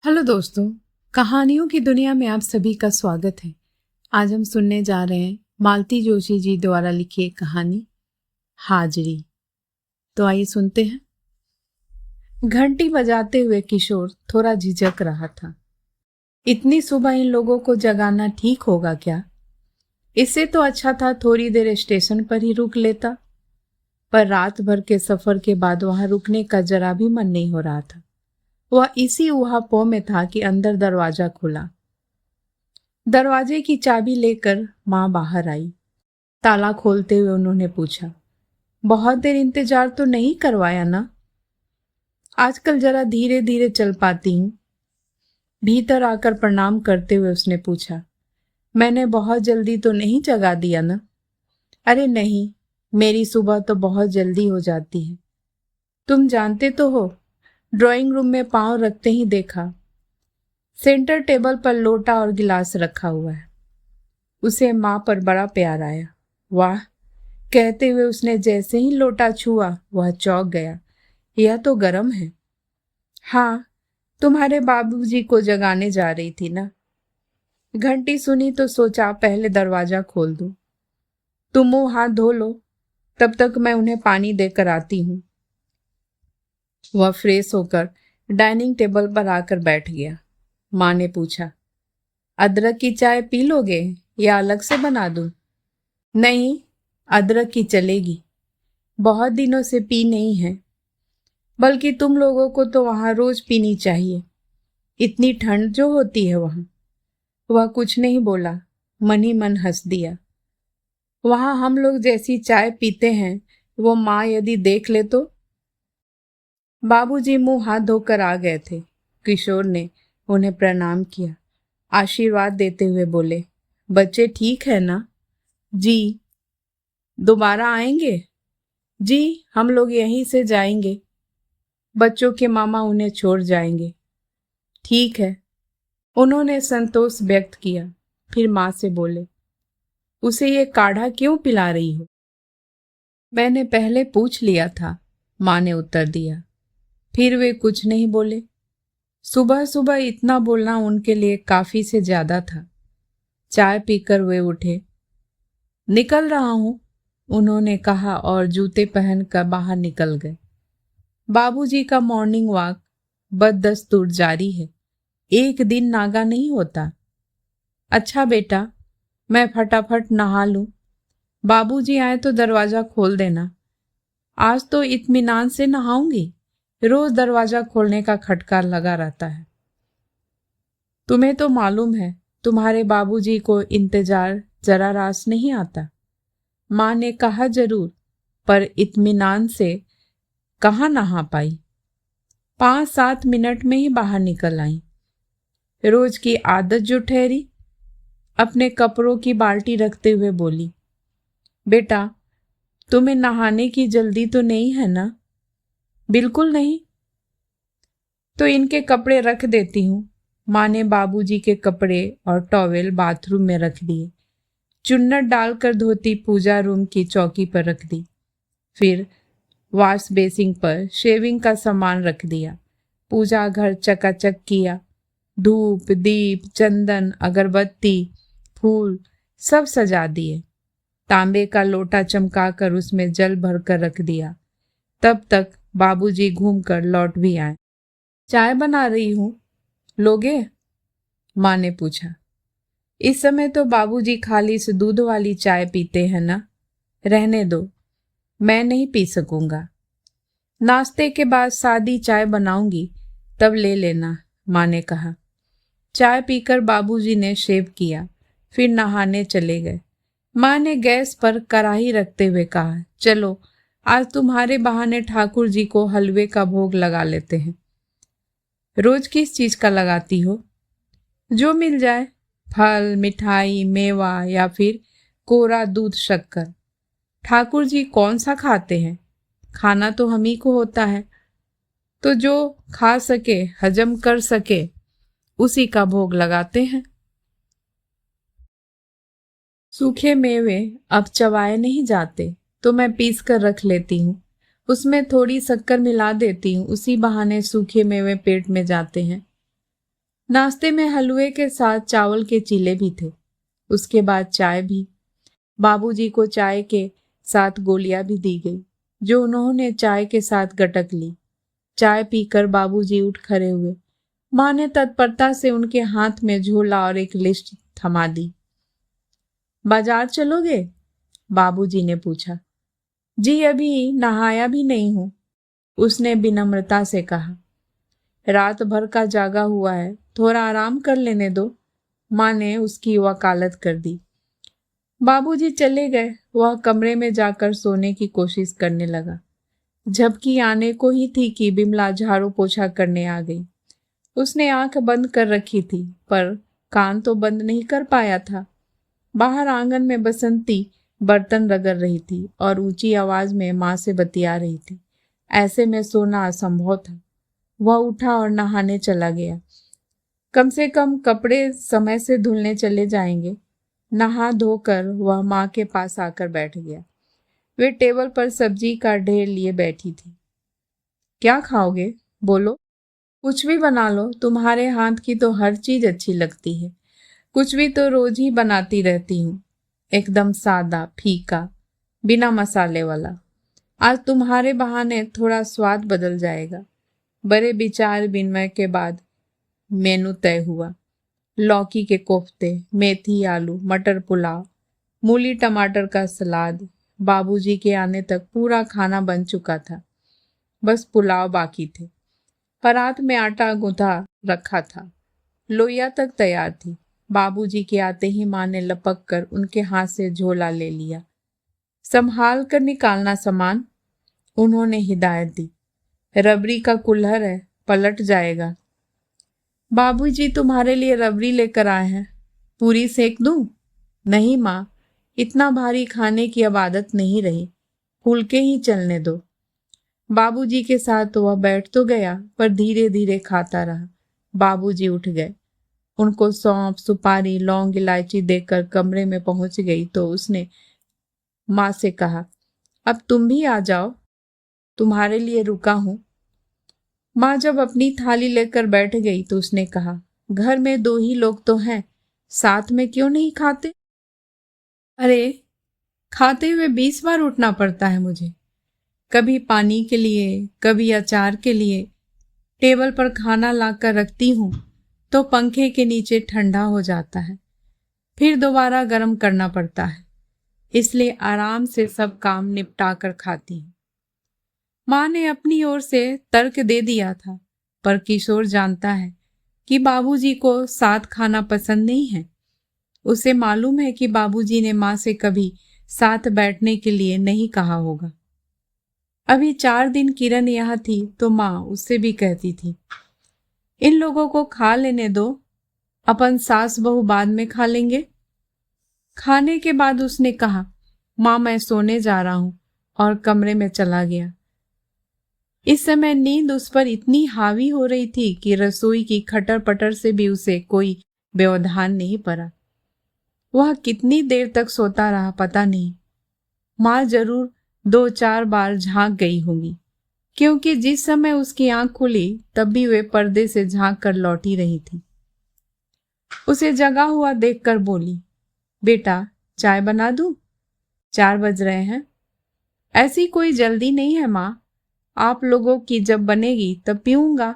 Hello दोस्तों, कहानियों की दुनिया में आप सभी का स्वागत है। आज हम सुनने जा रहे हैं मालती जोशी जी द्वारा लिखी एक कहानी हाजरी। तो आइए सुनते हैं। घंटी बजाते हुए किशोर थोड़ा झिझक रहा था। इतनी सुबह इन लोगों को जगाना ठीक होगा क्या? इससे तो अच्छा था थोड़ी देर स्टेशन पर ही रुक लेता, पर रात भर के सफर के बाद वहां रुकने का जरा भी मन नहीं हो रहा था। वह इसी ऊहापोह में था कि अंदर दरवाजा खुला। दरवाजे की चाबी लेकर माँ बाहर आई। ताला खोलते हुए उन्होंने पूछा, बहुत देर इंतजार तो नहीं करवाया ना? आजकल जरा धीरे धीरे चल पाती हूँ। भीतर आकर प्रणाम करते हुए उसने पूछा, मैंने बहुत जल्दी तो नहीं जगा दिया ना? अरे नहीं, मेरी सुबह तो बहुत जल्दी हो जाती है। तुम जानते तो हो, ड्राइंग रूम में पांव रखते ही देखा। सेंटर टेबल पर लोटा और गिलास रखा हुआ है। उसे माँ पर बड़ा प्यार आया। वाह, कहते हुए उसने जैसे ही लोटा छुआ वह चौंक गया। यह तो गर्म है। हाँ, तुम्हारे बाबूजी को जगाने जा रही थी ना? घंटी सुनी तो सोचा पहले दरवाजा खोल दूं। तुम मुंह हाथ धो लो, तब तक मैं उन्हें पानी देकर आती हूँ। वह फ्रेश होकर डाइनिंग टेबल पर आकर बैठ गया। माँ ने पूछा, अदरक की चाय पी लोगे या अलग से बना दूं? नहीं, अदरक की चलेगी। बहुत दिनों से पी नहीं है। बल्कि तुम लोगों को तो वहां रोज पीनी चाहिए, इतनी ठंड जो होती है वहां। वह कुछ नहीं बोला, मन ही मन हंस दिया। वहां हम लोग जैसी चाय पीते हैं वो माँ यदि देख ले तो। बाबूजी मुंह हाथ धोकर आ गए थे। किशोर ने उन्हें प्रणाम किया। आशीर्वाद देते हुए बोले, बच्चे ठीक है ना? जी। दोबारा आएंगे? जी, हम लोग यहीं से जाएंगे। बच्चों के मामा उन्हें छोड़ जाएंगे। ठीक है। उन्होंने संतोष व्यक्त किया। फिर माँ से बोले, उसे ये काढ़ा क्यों पिला रही हो? मैंने पहले पूछ लिया था, माँ ने उत्तर दिया। फिर वे कुछ नहीं बोले। सुबह सुबह इतना बोलना उनके लिए काफी से ज्यादा था। चाय पीकर वे उठे। निकल रहा हूं, उन्होंने कहा और जूते पहनकर बाहर निकल गए। बाबूजी का मॉर्निंग वॉक बददस्तूर जारी है। एक दिन नागा नहीं होता। अच्छा बेटा, मैं फटाफट नहा लूं। बाबूजी आए तो दरवाजा खोल देना। आज तो इत्मीनान से नहाऊंगी। रोज दरवाजा खोलने का खटका लगा रहता है। तुम्हें तो मालूम है, तुम्हारे बाबूजी को इंतजार जरा रास नहीं आता। माँ ने कहा जरूर, पर इत्मीनान से कहाँ नहा पाई। 5-7 मिनट में ही बाहर निकल आई। रोज की आदत जो ठहरी। अपने कपड़ों की बाल्टी रखते हुए बोली, बेटा, तुम्हें नहाने की जल्दी तो नहीं है ना? बिल्कुल नहीं। तो इनके कपड़े रख देती हूँ। माँ ने बाबूजी के कपड़े और टॉवेल बाथरूम में रख दिए। चुन्नट डालकर धोती पूजा रूम की चौकी पर रख दी। फिर वॉश बेसिन पर शेविंग का सामान रख दिया। पूजा घर चकाचक किया। धूप, दीप, चंदन, अगरबत्ती, फूल सब सजा दिए। तांबे का लोटा चमकाकर उसमें जल भरकर रख दिया। तब तक बाबूजी घूमकर लौट भी आए। चाय बना रही हूँ, लोगे? माँ ने पूछा। इस समय तो बाबूजी खालिस दूध वाली चाय पीते हैं ना? रहने दो, मैं नहीं पी सकूंगा। नाश्ते के बाद सादी चाय बनाऊंगी, तब ले लेना, माँ ने कहा। चाय पीकर बाबूजी ने शेव किया, फिर नहाने चले गए। माँ ने गैस पर कढ़ाई रखते हुए कहा, चलो आज तुम्हारे बहाने ठाकुर जी को हलवे का भोग लगा लेते हैं। रोज किस चीज का लगाती हो? जो मिल जाए, फल, मिठाई, मेवा या फिर कोरा दूध शक्कर। ठाकुर जी कौन सा खाते हैं? खाना तो हम ही को होता है, तो जो खा सके, हजम कर सके, उसी का भोग लगाते हैं। सूखे मेवे अब चबाए नहीं जाते, तो मैं पीस कर रख लेती हूँ। उसमें थोड़ी शक्कर मिला देती हूँ, उसी बहाने सूखे मेवे पेट में जाते हैं। नाश्ते में हलवे के साथ चावल के चीले भी थे। उसके बाद चाय भी। बाबूजी को चाय के साथ गोलियां भी दी गई, जो उन्होंने चाय के साथ गटक ली। चाय पीकर बाबूजी उठ खड़े हुए। माँ ने तत्परता से उनके हाथ में झोला और एक लिस्ट थमा दी। बाजार चलोगे? बाबूजी ने पूछा। जी, अभी नहाया भी नहीं हूं, उसने विनम्रता से कहा। रात भर का जागा हुआ है, थोड़ा आराम कर लेने दो, माँ ने उसकी वकालत कर दी। बाबूजी चले गए। वह कमरे में जाकर सोने की कोशिश करने लगा। झपकी आने को ही थी कि बिमला झाड़ू पोछा करने आ गई। उसने आंख बंद कर रखी थी, पर कान तो बंद नहीं कर पाया था। बाहर आंगन में बसंती बर्तन रगड़ रही थी और ऊंची आवाज में माँ से बतिया रही थी। ऐसे में सोना असंभव था। वह उठा और नहाने चला गया। कम से कम कपड़े समय से धुलने चले जाएंगे। नहा धोकर वह माँ के पास आकर बैठ गया। वे टेबल पर सब्जी का ढेर लिए बैठी थी। क्या खाओगे? बोलो, कुछ भी बना लो, तुम्हारे हाथ की तो हर चीज अच्छी लगती है। कुछ भी तो रोज ही बनाती रहती हूँ, एकदम सादा फीका, बिना मसाले वाला। आज तुम्हारे बहाने थोड़ा स्वाद बदल जाएगा। बड़े विचार विनिमय के बाद मेनू तय हुआ। लौकी के कोफ्ते, मेथी आलू मटर पुलाव, मूली टमाटर का सलाद। बाबूजी के आने तक पूरा खाना बन चुका था, बस पुलाव बाकी थे। परात में आटा गूंथा रखा था, लोइया तक तैयार थी। बाबूजी के आते ही माँ ने लपक कर उनके हाथ से झोला ले लिया। संभाल कर निकालना सामान, उन्होंने हिदायत दी। रबड़ी का कुल्हड़ है, पलट जाएगा। बाबूजी तुम्हारे लिए रबड़ी लेकर आए हैं, पूरी सेक दूं? नहीं माँ, इतना भारी खाने की अब आदत नहीं रही, फुलके ही चलने दो। बाबूजी के साथ वह बैठ तो गया, पर धीरे धीरे खाता रहा। बाबूजी उठ गए। उनको सौंफ सुपारी लौंग इलायची देकर कमरे में पहुंच गई तो उसने माँ से कहा, अब तुम भी आ जाओ, तुम्हारे लिए रुका हूं। माँ जब अपनी थाली लेकर बैठ गई तो उसने कहा, घर में 2 ही लोग तो हैं, साथ में क्यों नहीं खाते? अरे, खाते हुए 20 बार उठना पड़ता है मुझे, कभी पानी के लिए, कभी अचार के लिए। टेबल पर खाना लाकर रखती हूँ तो पंखे के नीचे ठंडा हो जाता है, फिर दोबारा गर्म करना पड़ता है, इसलिए आराम से सब काम निपटा कर खाती हूँ। माँ ने अपनी ओर से तर्क दे दिया था, पर किशोर जानता है कि बाबूजी को साथ खाना पसंद नहीं है। उसे मालूम है कि बाबूजी ने माँ से कभी साथ बैठने के लिए नहीं कहा होगा। अभी 4 दिन किरण यहाँ थी तो माँ उससे भी कहती थी, इन लोगों को खा लेने दो, अपन सास बहू बाद में खा लेंगे। खाने के बाद उसने कहा, माँ मैं सोने जा रहा हूँ, और कमरे में चला गया। इस समय नींद उस पर इतनी हावी हो रही थी कि रसोई की खटर पटर से भी उसे कोई व्यवधान नहीं पड़ा। वह कितनी देर तक सोता रहा पता नहीं। माँ जरूर 2-4 बार झांक गई होंगी, क्योंकि जिस समय उसकी आंख खुली तब भी वे पर्दे से झांक कर लौटी रही थी। उसे जगा हुआ देखकर बोली, बेटा चाय बना दूं? 4 बज रहे हैं। ऐसी कोई जल्दी नहीं है माँ, आप लोगों की जब बनेगी तब पीऊंगा।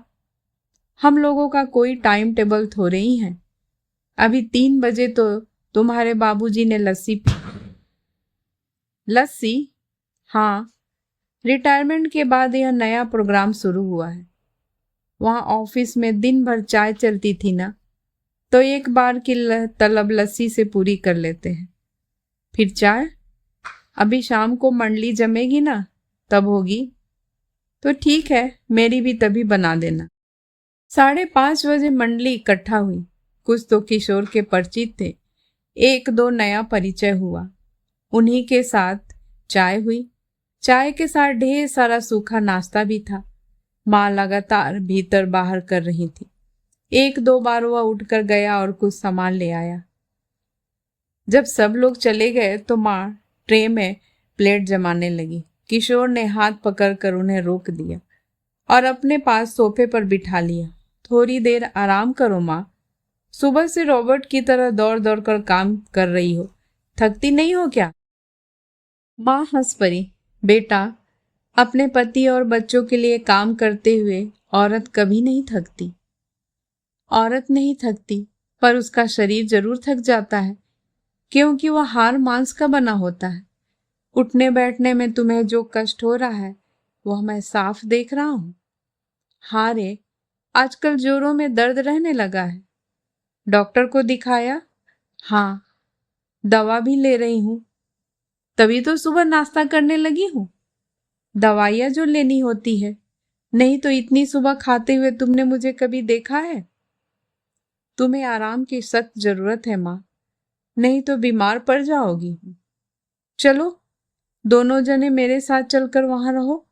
हम लोगों का कोई टाइम टेबल थोड़े ही है। अभी 3 बजे तो तुम्हारे बाबूजी ने लस्सी पी। लस्सी? हाँ, रिटायरमेंट के बाद यह नया प्रोग्राम शुरू हुआ है। वहाँ ऑफिस में दिन भर चाय चलती थी ना, तो एक बार की तलब लस्सी से पूरी कर लेते हैं। फिर चाय? अभी शाम को मंडली जमेगी ना, तब होगी। तो ठीक है, मेरी भी तभी बना देना। 5:30 बजे मंडली इकट्ठा हुई। कुछ तो किशोर के परिचित थे, 1-2 नया परिचय हुआ। उन्हीं के साथ चाय हुई। चाय के साथ ढेर सारा सूखा नाश्ता भी था। माँ लगातार भीतर बाहर कर रही थी। 1-2 बार वह उठकर गया और कुछ सामान ले आया। जब सब लोग चले गए तो माँ ट्रे में प्लेट जमाने लगी। किशोर ने हाथ पकड़कर उन्हें रोक दिया और अपने पास सोफे पर बिठा लिया। थोड़ी देर आराम करो माँ। सुबह से रॉबर्ट की तरह दौड़ दौड़ कर काम कर रही हो, थकती नहीं हो क्या? माँ हंस पड़ी। बेटा, अपने पति और बच्चों के लिए काम करते हुए औरत कभी नहीं थकती। औरत नहीं थकती, पर उसका शरीर जरूर थक जाता है, क्योंकि वह हाड़ मांस का बना होता है। उठने बैठने में तुम्हें जो कष्ट हो रहा है वह मैं साफ देख रहा हूं। हाँ रे, आजकल जोरों में दर्द रहने लगा है। डॉक्टर को दिखाया? हाँ, दवा भी ले रही हूं, तभी तो सुबह नाश्ता करने लगी हूं। दवाइयाँ जो लेनी होती है, नहीं तो इतनी सुबह खाते हुए तुमने मुझे कभी देखा है? तुम्हें आराम की सख्त जरूरत है माँ, नहीं तो बीमार पड़ जाओगी। चलो, दोनों जने मेरे साथ चलकर वहां रहो।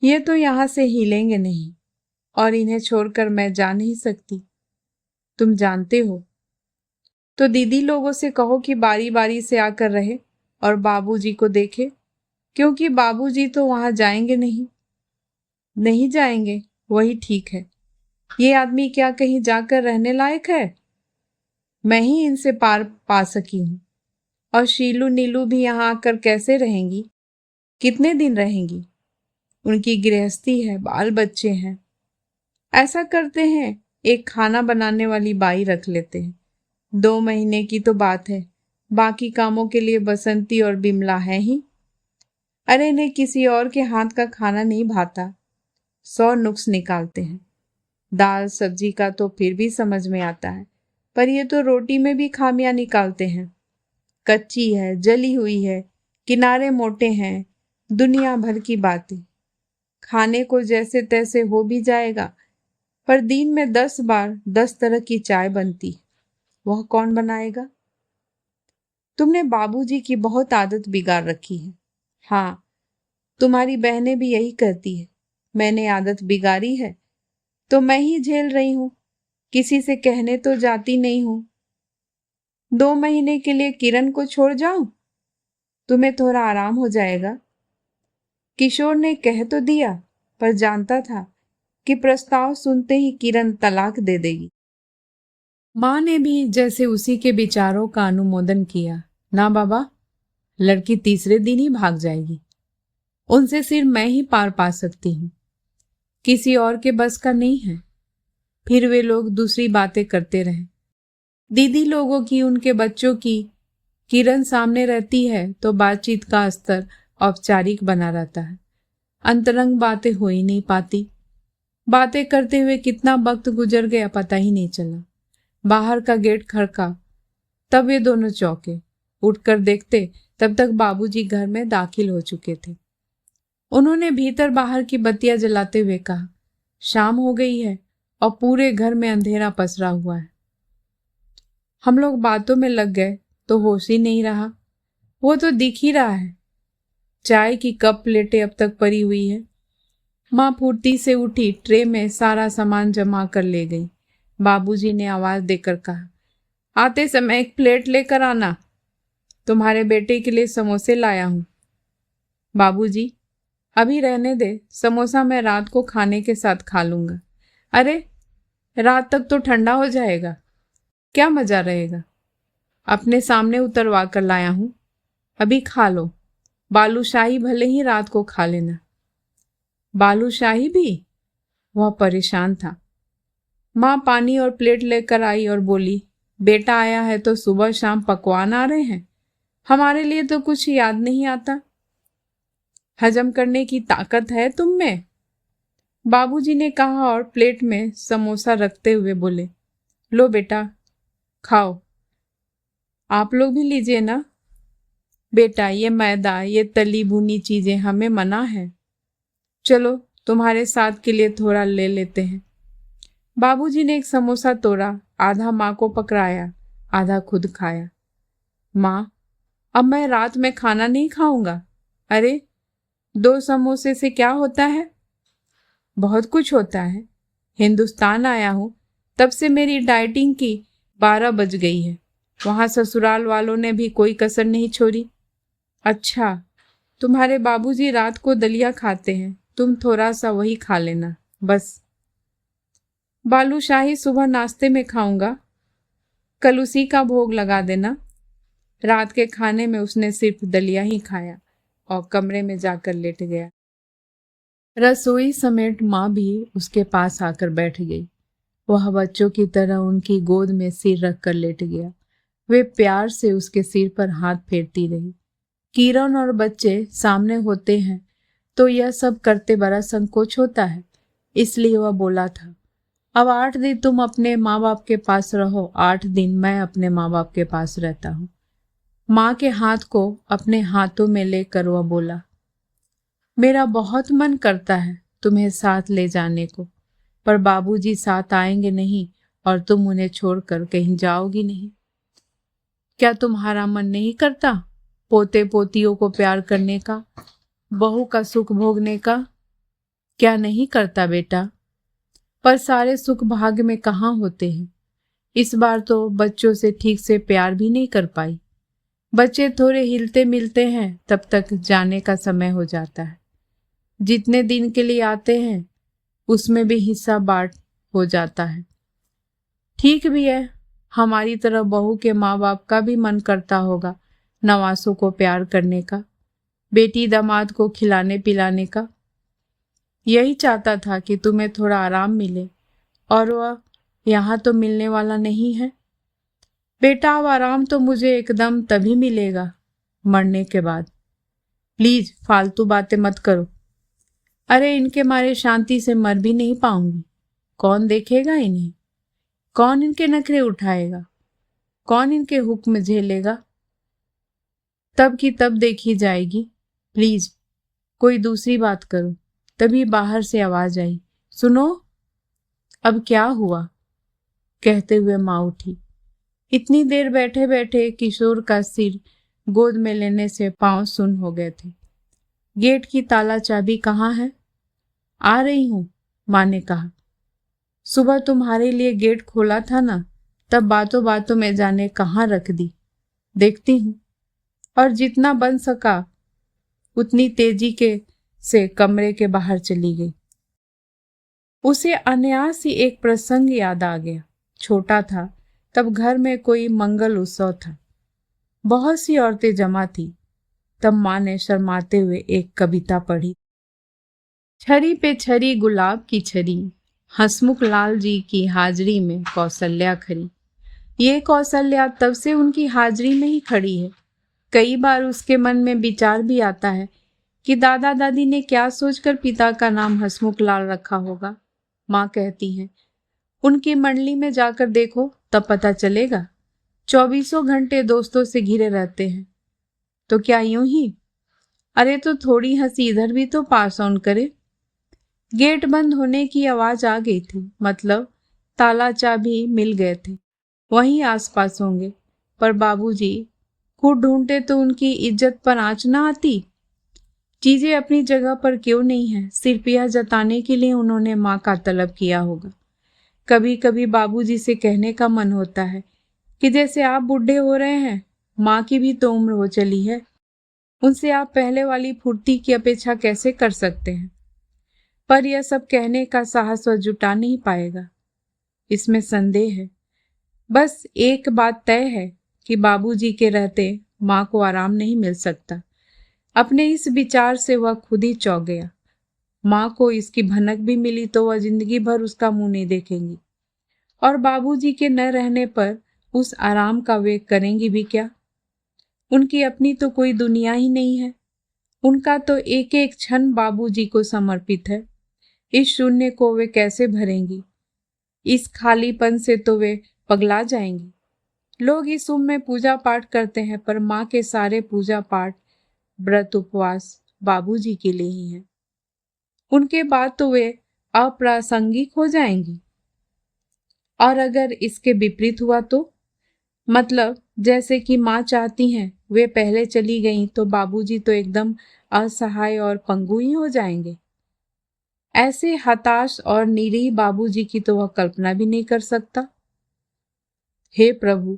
ये तो यहां से हिलेंगे नहीं, और इन्हें छोड़कर मैं जा नहीं सकती, तुम जानते हो। तो दीदी लोगों से कहो कि बारी बारी से आकर रहे और बाबूजी को देखे, क्योंकि बाबूजी तो वहां जाएंगे नहीं। नहीं जाएंगे, वही ठीक है। ये आदमी क्या कहीं जाकर रहने लायक है? मैं ही इनसे पार पा सकी हूँ। और शीलू नीलू भी यहाँ आकर कैसे रहेंगी? कितने दिन रहेंगी? उनकी गृहस्थी है, बाल बच्चे हैं। ऐसा करते हैं, एक खाना बनाने वाली बाई रख लेते हैं। 2 महीने की तो बात है, बाकी कामों के लिए बसंती और बिमला है ही। अरे इन्हें किसी और के हाथ का खाना नहीं भाता, 100 नुक्स निकालते हैं। दाल सब्जी का तो फिर भी समझ में आता है, पर ये तो रोटी में भी खामियां निकालते हैं। कच्ची है, जली हुई है, किनारे मोटे हैं, दुनिया भर की बातें। खाने को जैसे तैसे हो भी जाएगा, पर दिन में 10 बार 10 तरह की चाय बनती, वह कौन बनाएगा? तुमने बाबूजी की बहुत आदत बिगाड़ रखी है। हाँ, तुम्हारी बहनें भी यही करती है। मैंने आदत बिगाड़ी है तो मैं ही झेल रही हूँ, किसी से कहने तो जाती नहीं हूँ। 2 महीने के लिए किरण को छोड़ जाऊं, तुम्हें थोड़ा आराम हो जाएगा। किशोर ने कह तो दिया, पर जानता था कि प्रस्ताव सुनते ही किरण तलाक दे देगी। माँ ने भी जैसे उसी के विचारों का अनुमोदन किया। ना बाबा, लड़की तीसरे दिन ही भाग जाएगी। उनसे सिर्फ मैं ही पार पा सकती हूँ, किसी और के बस का नहीं है। फिर वे लोग दूसरी बातें करते रहे। दीदी लोगों की, उनके बच्चों की। किरण सामने रहती है तो बातचीत का स्तर औपचारिक बना रहता है, अंतरंग बातें हो ही नहीं पाती। बातें करते हुए कितना वक्त गुजर गया पता ही नहीं चला। बाहर का गेट खड़का, तब वे दोनों चौंके। उठकर देखते तब तक बाबूजी घर में दाखिल हो चुके थे। उन्होंने भीतर बाहर की बत्तियां जलाते हुए कहा, शाम हो गई है और पूरे घर में अंधेरा पसरा हुआ है। हम लोग बातों में लग गए तो होश ही नहीं रहा। वो तो दिख ही रहा है, चाय की कप प्लेटें अब तक पड़ी हुई है। माँ फुर्ती से उठी, ट्रे में सारा सामान जमा कर ले गई। बाबूजी ने आवाज देकर कहा, आते समय एक प्लेट लेकर आना, तुम्हारे बेटे के लिए समोसे लाया हूं। बाबूजी, अभी रहने दे, समोसा मैं रात को खाने के साथ खा लूंगा। अरे, रात तक तो ठंडा हो जाएगा, क्या मजा रहेगा। अपने सामने उतरवा कर लाया हूं, अभी खा लो। बालूशाही भले ही रात को खा लेना। बालूशाही भी? वह परेशान था। माँ पानी और प्लेट लेकर आई और बोली, बेटा आया है तो सुबह शाम पकवान आ रहे हैं, हमारे लिए तो कुछ याद नहीं आता। हजम करने की ताकत है तुम में? बाबूजी ने कहा और प्लेट में समोसा रखते हुए बोले, लो बेटा, खाओ। आप लोग भी लीजिए ना। बेटा, ये मैदा, ये तली भुनी चीजें हमें मना है। चलो, तुम्हारे साथ के लिए थोड़ा ले लेते हैं। बाबूजी ने एक समोसा तोड़ा, आधा माँ को पकड़ाया, आधा खुद खाया। माँ, अब मैं रात में खाना नहीं खाऊंगा। अरे, 2 समोसे से क्या होता है? बहुत कुछ होता है। हिंदुस्तान आया हूँ तब से मेरी डाइटिंग की 12 बज गई है। वहाँ ससुराल वालों ने भी कोई कसर नहीं छोड़ी। अच्छा, तुम्हारे बाबूजी रात को दलिया खाते हैं, तुम थोड़ा सा वही खा लेना बस। बालूशाही सुबह नाश्ते में खाऊंगा, कल उसी का भोग लगा देना। रात के खाने में उसने सिर्फ दलिया ही खाया और कमरे में जाकर लेट गया। रसोई समेत माँ भी उसके पास आकर बैठ गई। वह बच्चों की तरह उनकी गोद में सिर रखकर लेट गया। वे प्यार से उसके सिर पर हाथ फेरती रही। किरण और बच्चे सामने होते हैं तो यह सब करते बड़ा संकोच होता है, इसलिए वह बोला था, अब 8 दिन तुम अपने माँ बाप के पास रहो, 8 दिन मैं अपने माँ बाप के पास रहता हूँ। माँ के हाथ को अपने हाथों में लेकर वह बोला, मेरा बहुत मन करता है तुम्हें साथ ले जाने को, पर बाबूजी साथ आएंगे नहीं और तुम उन्हें छोड़कर कहीं जाओगी नहीं। क्या तुम्हारा मन नहीं करता पोते पोतियों को प्यार करने का, बहू का सुख भोगने का? क्या नहीं करता बेटा? पर सारे सुख भाग्य में कहाँ होते हैं। इस बार तो बच्चों से ठीक से प्यार भी नहीं कर पाई। बच्चे थोड़े हिलते मिलते हैं तब तक जाने का समय हो जाता है। जितने दिन के लिए आते हैं उसमें भी हिस्सा बांट हो जाता है। ठीक भी है, हमारी तरह बहू के माँ बाप का भी मन करता होगा नवासों को प्यार करने का, बेटी दामाद को खिलाने पिलाने का। यही चाहता था कि तुम्हें थोड़ा आराम मिले और वह यहाँ तो मिलने वाला नहीं है। बेटा अब आराम तो मुझे एकदम तभी मिलेगा, मरने के बाद। प्लीज फालतू बातें मत करो। अरे इनके मारे शांति से मर भी नहीं पाऊंगी। कौन देखेगा इन्हें? कौन इनके नखरे उठाएगा? कौन इनके हुक्म झेलेगा? तब की तब देखी जाएगी। प्लीज कोई दूसरी बात करो। तभी बाहर से आवाज आई, सुनो। अब क्या हुआ? कहते हुए माँ उठी। इतनी देर बैठे बैठे किशोर का सिर गोद में लेने से पांव सुन्न हो गए थे। गेट की ताला चाबी कहाँ है? आ रही हूं, माँ ने कहा। सुबह तुम्हारे लिए गेट खोला था ना, तब बातों बातों में जाने कहाँ रख दी। देखती हूँ। और जितना बन सका उतनी तेजी के से कमरे के बाहर चली गई। उसे अनायास ही एक प्रसंग याद आ गया। छोटा था तब घर में कोई मंगल उत्सव था। बहुत सी औरतें जमा थी। तब माँ ने शर्माते हुए एक कविता पढ़ी। छरी पे छरी गुलाब की छरी, हंसमुख लाल जी की हाजिरी में कौशल्या खड़ी। ये कौशल्या तब से उनकी हाजिरी में ही खड़ी है। कई बार उसके मन में विचार भी आता है कि दादा दादी ने क्या सोचकर पिता का नाम हंसमुख लाल रखा होगा। माँ कहती हैं, उनकी मंडली में जाकर देखो तब पता चलेगा। 24 घंटे दोस्तों से घिरे रहते हैं। तो क्या यूं ही? अरे तो थोड़ी हंसी इधर भी तो पास ऑन करे। गेट बंद होने की आवाज आ गई थी, मतलब ताला चाबी मिल गए थे। वहीं आसपास होंगे, पर बाबूजी खुद ढूंढते तो उनकी इज्जत पर आंच ना आती। चीजें अपनी जगह पर क्यों नहीं है, सिर्फ यह जताने के लिए उन्होंने माँ का तलब किया होगा। कभी कभी बाबूजी से कहने का मन होता है कि जैसे आप बूढ़े हो रहे हैं, माँ की भी तो उम्र हो चली है। उनसे आप पहले वाली फुर्ती की अपेक्षा कैसे कर सकते हैं? पर यह सब कहने का साहस वह जुटा नहीं पाएगा, इसमें संदेह है। बस एक बात तय है कि बाबूजी के रहते माँ को आराम नहीं मिल सकता। अपने इस विचार से वह खुद ही चौंक गया। माँ को इसकी भनक भी मिली तो वह जिंदगी भर उसका मुंह नहीं देखेंगी, और बाबूजी के न रहने पर उस आराम का वे करेंगी भी क्या? उनकी अपनी तो कोई दुनिया ही नहीं है। उनका तो एक एक क्षण बाबूजी को समर्पित है। इस शून्य को वे कैसे भरेंगी? इस खालीपन से तो वे पगला जाएंगी। लोग इस उम्र में पूजा पाठ करते हैं, पर माँ के सारे पूजा पाठ व्रत उपवास बाबूजी के लिए ही है। उनके बाद तो वे अप्रासंगिक हो जाएंगी। और अगर इसके विपरीत हुआ तो, मतलब जैसे कि माँ चाहती हैं वे पहले चली गईं, तो बाबूजी तो एकदम असहाय और पंगु ही हो जाएंगे। ऐसे हताश और निरीह बाबूजी की तो वह कल्पना भी नहीं कर सकता। हे प्रभु,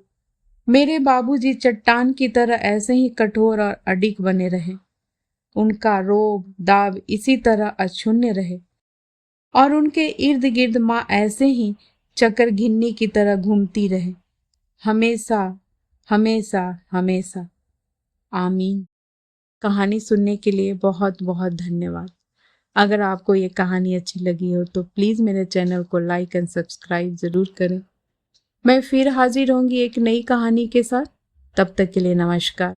मेरे बाबूजी चट्टान की तरह ऐसे ही कठोर और अडिग बने रहे। उनका रोब दाब इसी तरह अक्षुण्य रहे। और उनके इर्द गिर्द माँ ऐसे ही चक्कर घिन्नी की तरह घूमती रहे, हमेशा हमेशा हमेशा। आमीन। कहानी सुनने के लिए बहुत बहुत धन्यवाद। अगर आपको ये कहानी अच्छी लगी हो तो प्लीज़ मेरे चैनल को लाइक एंड सब्सक्राइब ज़रूर करें। मैं फिर हाजिर होंगी एक नई कहानी के साथ। तब तक के लिए नमस्कार।